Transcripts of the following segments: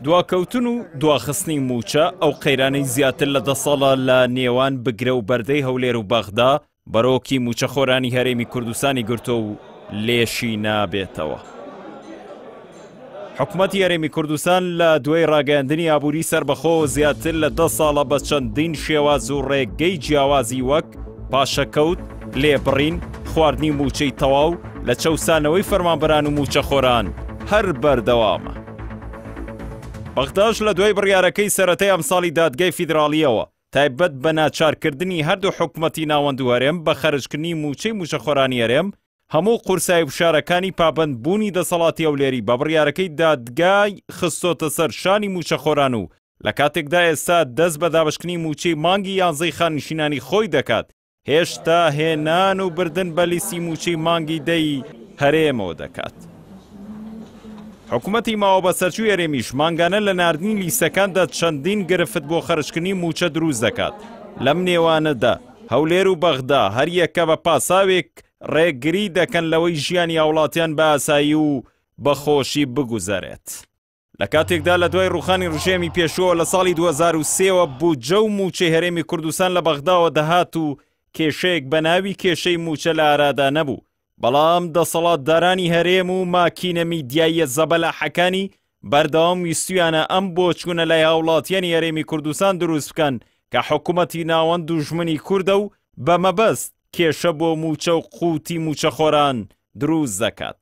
دواکەوتن و دواخستنی موچە ئەو قەیرانەی زیاتر لە 10 ساڵە لە نێوان بگرە و بەردەی هەولێر و بەغدا بەرۆکی موچەخۆرانی هەرێمی کوردستانی گرتۆ و لێشی نابێتەوە. حکوومەتی هەرێمی کوردستان لە دوای ڕاگەیاندنی ئابووری سەربەخۆ زیاتر لە 10 ساڵە بە چەندین شێواز و ڕێگەی جیاوازی وەک پاشەکەوت، لێبڕین، خواردنی موچەی تەواو لە چەوسانەوەی فەرمانبەران و موچەخۆران هەر بەردەوامە. بەغداش لە دوای بڕیارەکەی سەرەتای ئەمساڵی دادگای فیدراڵیەوە تایبەت بە ناچارکردنی هەردوو حکوومەتی ناوەند و هەرێم بە خەرجکردنی موچەی موچەخۆرانی هەرێم هەموو قورسای وشارەکانی پابەندبوونی دەسەڵاتی هەولێری بە بڕیارەکەی دادگای خستۆتە سەر شانی موچەخۆران و لە کاتێکدا ئێستا دەست بە دابشکردنی موچەی مانگی 11 خانشینانی خۆی دەکات، هێشتا هێنان و بردن بە لیستی موچەی مانگی 10 هەرێمەوە دەکات. حکوومەتی ماوە بە سەرچووی هەرێمیش مانگانە لە ناردنی لیستەکاندا چەندین گرفت بۆ خەرجکردنی موچە دروست دەکات. لەم نێوانەدا هەولێر و بەغدا هەر یەکە بە پاساوێک ڕێگری دەکەن لەوەی ژیانی هاوڵاتیان بە ئاسایی و بەخۆشی بگوزارێت. لە کاتێکدا لە دوای ڕوخانی ڕژێمی پێشووە لە ساڵی 2003ەوە بوجە و موچەی هەرێمی کوردستان لە بەغداوە دەهات و کێشەیەک بە ناوی کێشەی موچە لە ئارادا نەبوو، بەڵام دەسەڵاتدارانی هەرێم و ماکینە میدیاییە زەبەلاحەکانی بەردەوام ویستویانە ئەم بۆچوونە لای هاوڵاتیانی هەرێمی کوردستان دروست بکەن کە حکوومەتی ناوەند دوژمنی کوردە و بە مەبەست کێشە بۆ موچە و قووتی موچەخۆران دروست دەکات.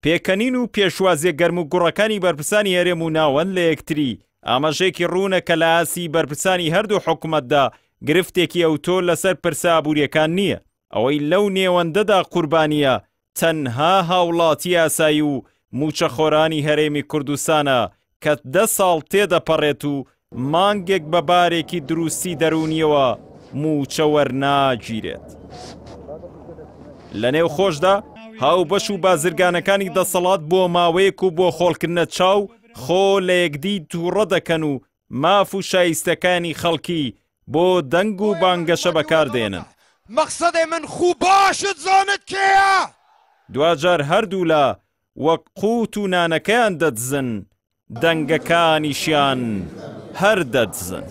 پێکەنین و پێشوازیە گەرم و گوڕەکانی بەرپرسانی هەرێم و ناوەند لە یەکتری ئاماژەیەکی ڕوونە کە لە ئاسی بەرپرسانی هەردوو حکوومەتدا گرفتێکی ئەوتۆ لەسەر پرسە ئابووریەکان نییە. ئەوەی لەو نێوەندەدا قوربانیە تەنها هاوڵاتی ئاسایی و موچەخۆرانی هەرێمی کوردستانە کە 10 ساڵ تێدەپەڕێت و مانگێک بە بارێکی دروستی دەرونیەوە موچە وەرناگیرێت. لە نێو خۆشدا هاوبەش و بازرگانەکانی دەسەڵات بۆ ماوەیەک و بۆ خۆڵکردنە چاو خۆ لە یەکدی تووڕە دەکەن و ماف و شایستەکانی خەڵکی بۆ دەنگ و بانگەشە بەکاردێنن. مەقسەدێ من خوو باشت زانت کێیە؟ دوجار هەردوو لە وەک قووت و نانەکەیان دەدزن، دەنگەکانیشیان هەر دەدزن.